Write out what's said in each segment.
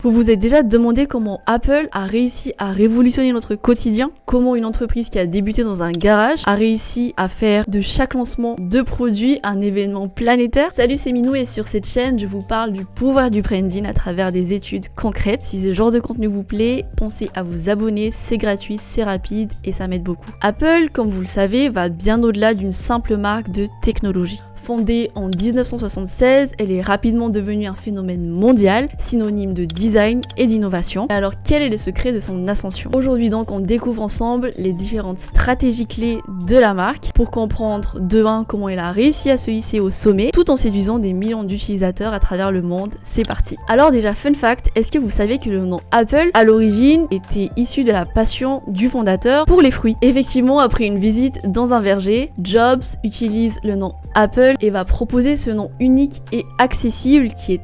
Vous vous êtes déjà demandé comment Apple a réussi à révolutionner notre quotidien? Comment une entreprise qui a débuté dans un garage a réussi à faire de chaque lancement de produit un événement planétaire? Salut, c'est Minou et sur cette chaîne, je vous parle du pouvoir du branding à travers des études concrètes. Si ce genre de contenu vous plaît, pensez à vous abonner, c'est gratuit, c'est rapide et ça m'aide beaucoup. Apple, comme vous le savez, va bien au-delà d'une simple marque de technologie. Fondée en 1976, elle est rapidement devenue un phénomène mondial, synonyme de design et d'innovation. Alors quel est le secret de son ascension? Aujourd'hui donc on découvre ensemble les différentes stratégies clés de la marque pour comprendre de 1 comment elle a réussi à se hisser au sommet tout en séduisant des millions d'utilisateurs à travers le monde. C'est parti. Alors déjà fun fact, est-ce que vous savez que le nom Apple à l'origine était issu de la passion du fondateur pour les fruits? Effectivement, après une visite dans un verger, Jobs utilise le nom Apple et va proposer ce nom unique et accessible qui est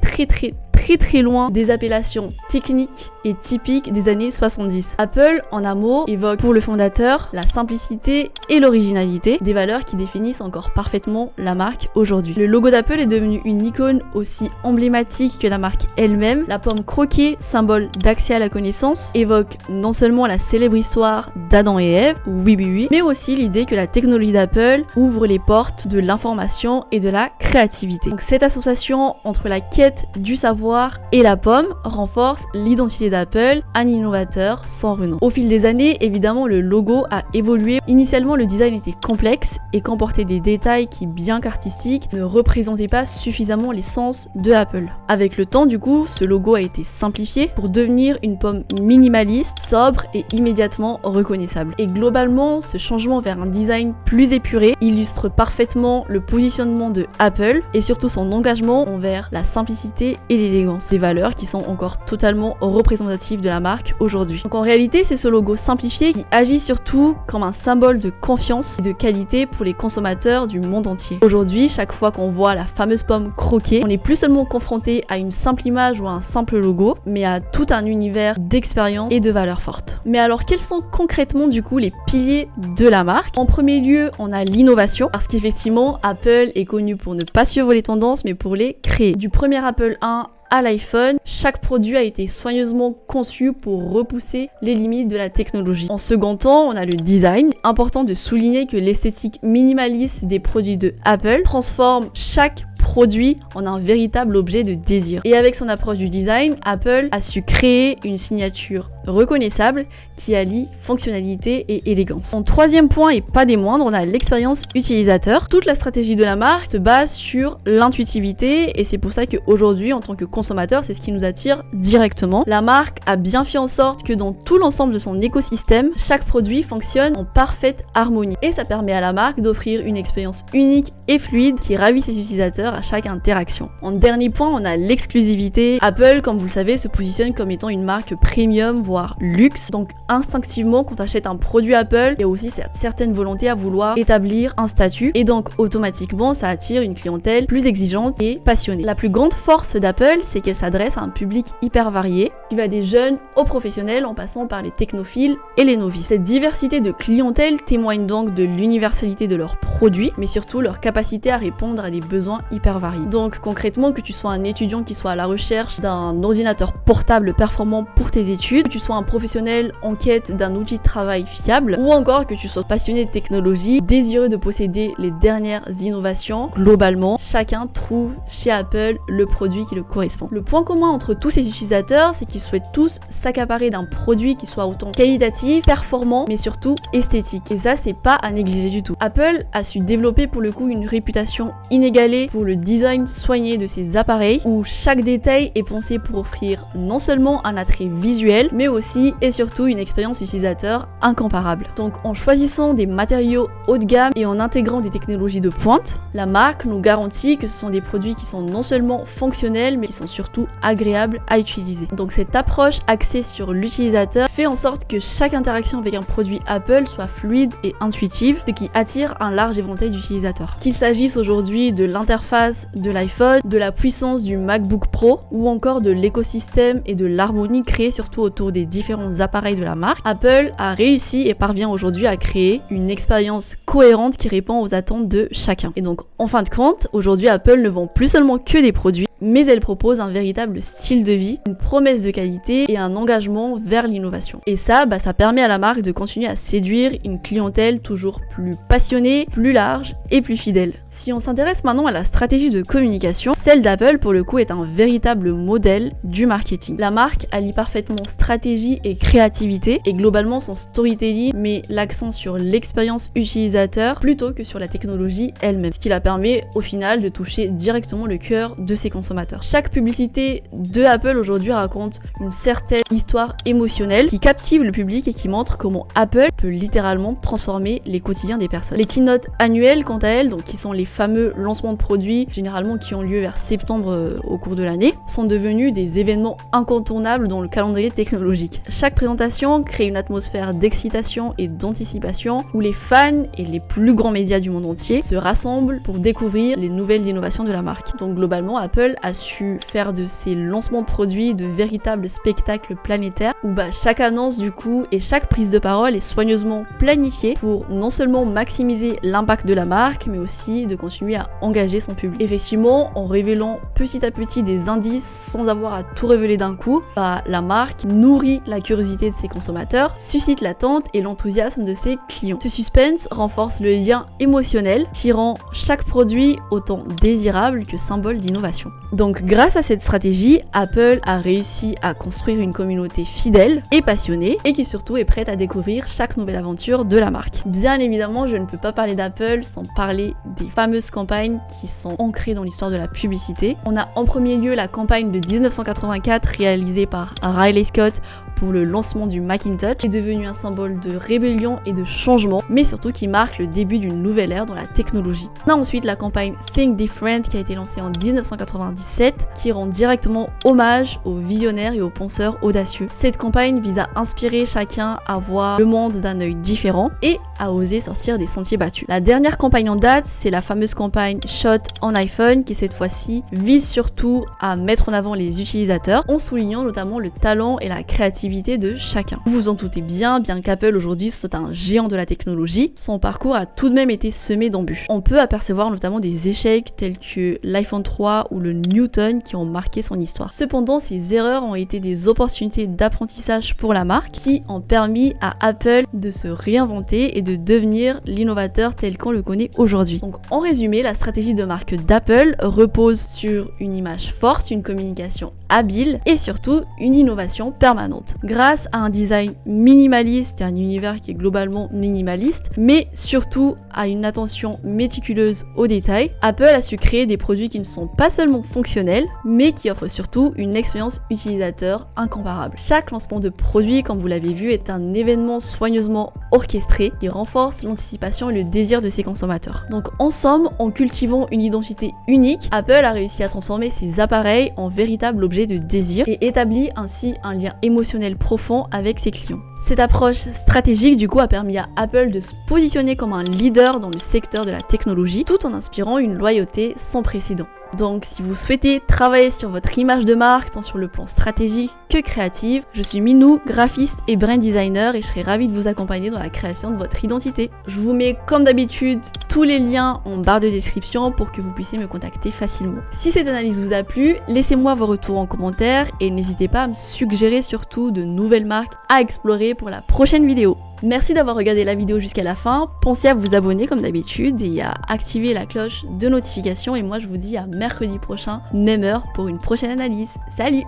très loin des appellations techniques et typiques des années 70. Apple, en un mot, évoque pour le fondateur la simplicité et l'originalité, des valeurs qui définissent encore parfaitement la marque aujourd'hui. Le logo d'Apple est devenu une icône aussi emblématique que la marque elle-même. La pomme croquée, symbole d'accès à la connaissance, évoque non seulement la célèbre histoire d'Adam et Ève, oui, mais aussi l'idée que la technologie d'Apple ouvre les portes de l'information et de la créativité. Donc cette association entre la quête du savoir et la pomme renforce l'identité d'Apple, un innovateur sans renom. Au fil des années, évidemment, le logo a évolué. Initialement, le design était complexe et comportait des détails qui, bien qu'artistiques, ne représentaient pas suffisamment l'essence de Apple. Avec le temps, du coup, ce logo a été simplifié pour devenir une pomme minimaliste, sobre et immédiatement reconnaissable. Et globalement, ce changement vers un design plus épuré illustre parfaitement le positionnement de Apple et surtout son engagement envers la simplicité et l'élégance. Des valeurs qui sont encore totalement représentatives de la marque aujourd'hui. Donc en réalité, c'est ce logo simplifié qui agit surtout comme un symbole de confiance et de qualité pour les consommateurs du monde entier. Aujourd'hui, chaque fois qu'on voit la fameuse pomme croquée, on n'est plus seulement confronté à une simple image ou à un simple logo, mais à tout un univers d'expérience et de valeurs fortes. Mais alors, quels sont concrètement du coup les piliers de la marque? En premier lieu, on a l'innovation, parce qu'effectivement, Apple est connu pour ne pas suivre les tendances, mais pour les créer. Du premier Apple 1 à l'iPhone, chaque produit a été soigneusement conçu pour repousser les limites de la technologie. En second temps, on a le design. Important de souligner que l'esthétique minimaliste des produits de Apple transforme chaque produit en un véritable objet de désir. Et avec son approche du design, Apple a su créer une signature reconnaissable qui allie fonctionnalité et élégance. En troisième point et pas des moindres, on a l'expérience utilisateur. Toute la stratégie de la marque se base sur l'intuitivité et c'est pour ça qu'aujourd'hui, en tant que consommateur, c'est ce qui nous attire directement. La marque a bien fait en sorte que dans tout l'ensemble de son écosystème, chaque produit fonctionne en parfaite harmonie. Et ça permet à la marque d'offrir une expérience unique et fluide qui ravit ses utilisateurs à chaque interaction. En dernier point, on a l'exclusivité. Apple, comme vous le savez, se positionne comme étant une marque premium, voire luxe. Donc instinctivement, quand tu achètes un produit Apple, il y a aussi cette certaine volonté à vouloir établir un statut. Et donc automatiquement, ça attire une clientèle plus exigeante et passionnée. La plus grande force d'Apple, c'est qu'elle s'adresse à un public hyper varié, qui va des jeunes aux professionnels en passant par les technophiles et les novices. Cette diversité de clientèle témoigne donc de l'universalité de leurs produits, mais surtout leur capacité à répondre à des besoins hyper variés. Donc concrètement, que tu sois un étudiant qui soit à la recherche d'un ordinateur portable performant pour tes études, que tu sois un professionnel en quête d'un outil de travail fiable, ou encore que tu sois passionné de technologie, désireux de posséder les dernières innovations, globalement, chacun trouve chez Apple le produit qui le correspond. Le point commun entre tous ces utilisateurs, c'est qu'ils souhaitent tous s'accaparer d'un produit qui soit autant qualitatif, performant, mais surtout esthétique. Et ça, c'est pas à négliger du tout. Apple a su développer pour le coup une réputation inégalée pour le design soigné de ses appareils, où chaque détail est pensé pour offrir non seulement un attrait visuel, mais aussi et surtout une expérience utilisateur incomparable. Donc en choisissant des matériaux haut de gamme et en intégrant des technologies de pointe, la marque nous garantit que ce sont des produits qui sont non seulement fonctionnels, mais qui sont surtout agréables à utiliser. Donc cette approche axée sur l'utilisateur fait en sorte que chaque interaction avec un produit Apple soit fluide et intuitive, ce qui attire un large éventail d'utilisateurs. Qu'il s'agisse aujourd'hui de l'interface grâce de l'iPhone, de la puissance du MacBook Pro ou encore de l'écosystème et de l'harmonie créée surtout autour des différents appareils de la marque, Apple a réussi et parvient aujourd'hui à créer une expérience cohérente qui répond aux attentes de chacun. Et donc en fin de compte, aujourd'hui Apple ne vend plus seulement que des produits, mais elle propose un véritable style de vie, une promesse de qualité et un engagement vers l'innovation. Et ça permet à la marque de continuer à séduire une clientèle toujours plus passionnée, plus large et plus fidèle. Si on s'intéresse maintenant à la stratégie de communication, celle d'Apple pour le coup est un véritable modèle du marketing. La marque allie parfaitement stratégie et créativité et globalement son storytelling met l'accent sur l'expérience utilisateur plutôt que sur la technologie elle-même, ce qui la permet au final de toucher directement le cœur de ses consommateurs. Chaque publicité de Apple aujourd'hui raconte une certaine histoire émotionnelle qui captive le public et qui montre comment Apple peut littéralement transformer les quotidiens des personnes. Les keynotes annuelles, quant à elles, donc qui sont les fameux lancements de produits, généralement qui ont lieu vers septembre au cours de l'année, sont devenus des événements incontournables dans le calendrier technologique. Chaque présentation crée une atmosphère d'excitation et d'anticipation où les fans et les plus grands médias du monde entier se rassemblent pour découvrir les nouvelles innovations de la marque. Donc globalement, Apple a su faire de ces lancements de produits de véritables spectacles planétaires où chaque annonce du coup et chaque prise de parole est soigneusement planifiée pour non seulement maximiser l'impact de la marque mais aussi de continuer à engager son public. Effectivement, en révélant petit à petit des indices sans avoir à tout révéler d'un coup, la marque nourrit la curiosité de ses consommateurs, suscite l'attente et l'enthousiasme de ses clients. Ce suspense renforce le lien émotionnel qui rend chaque produit autant désirable que symbole d'innovation. Donc grâce à cette stratégie, Apple a réussi à construire une communauté fidèle et passionnée et qui surtout est prête à découvrir chaque nouvelle aventure de la marque. Bien évidemment, je ne peux pas parler d'Apple sans parler des fameuses campagnes qui sont ancrées dans l'histoire de la publicité. On a en premier lieu la campagne de 1984 réalisée par Riley Scott pour le lancement du Macintosh, qui est devenu un symbole de rébellion et de changement, mais surtout qui marque le début d'une nouvelle ère dans la technologie. On a ensuite la campagne Think Different qui a été lancée en 1997, qui rend directement hommage aux visionnaires et aux penseurs audacieux. Cette campagne vise à inspirer chacun à voir le monde d'un œil différent et à oser sortir des sentiers battus. La dernière campagne en date, c'est la fameuse campagne Shot on iPhone qui cette fois-ci vise surtout à mettre en avant les utilisateurs en soulignant notamment le talent et la créativité de chacun. Vous vous en doutez bien qu'Apple aujourd'hui soit un géant de la technologie, son parcours a tout de même été semé d'embûches. On peut apercevoir notamment des échecs tels que l'iPhone 3 ou le Newton qui ont marqué son histoire. Cependant, ces erreurs ont été des opportunités d'apprentissage pour la marque qui ont permis à Apple de se réinventer et de devenir l'innovateur tel qu'on le connaît aujourd'hui. Donc en résumé, la stratégie de marque d'Apple repose sur une image forte, une communication habile et surtout une innovation permanente. Grâce à un design minimaliste et un univers qui est globalement minimaliste, mais surtout à une attention méticuleuse aux détails, Apple a su créer des produits qui ne sont pas seulement fonctionnels, mais qui offrent surtout une expérience utilisateur incomparable. Chaque lancement de produit, comme vous l'avez vu, est un événement soigneusement orchestré qui renforce l'anticipation et le désir de ses consommateurs. Donc en somme, en cultivant une identité unique, Apple a réussi à transformer ses appareils en véritable objet de désir et établit ainsi un lien émotionnel profond avec ses clients. Cette approche stratégique du coup a permis à Apple de se positionner comme un leader dans le secteur de la technologie tout en inspirant une loyauté sans précédent. Donc si vous souhaitez travailler sur votre image de marque, tant sur le plan stratégique que créatif, je suis Minou, graphiste et brand designer et je serai ravie de vous accompagner dans la création de votre identité. Je vous mets comme d'habitude tous les liens en barre de description pour que vous puissiez me contacter facilement. Si cette analyse vous a plu, laissez-moi vos retours en commentaire et n'hésitez pas à me suggérer surtout de nouvelles marques à explorer pour la prochaine vidéo. Merci d'avoir regardé la vidéo jusqu'à la fin, pensez à vous abonner comme d'habitude et à activer la cloche de notification et moi je vous dis à mercredi prochain, même heure pour une prochaine analyse. Salut!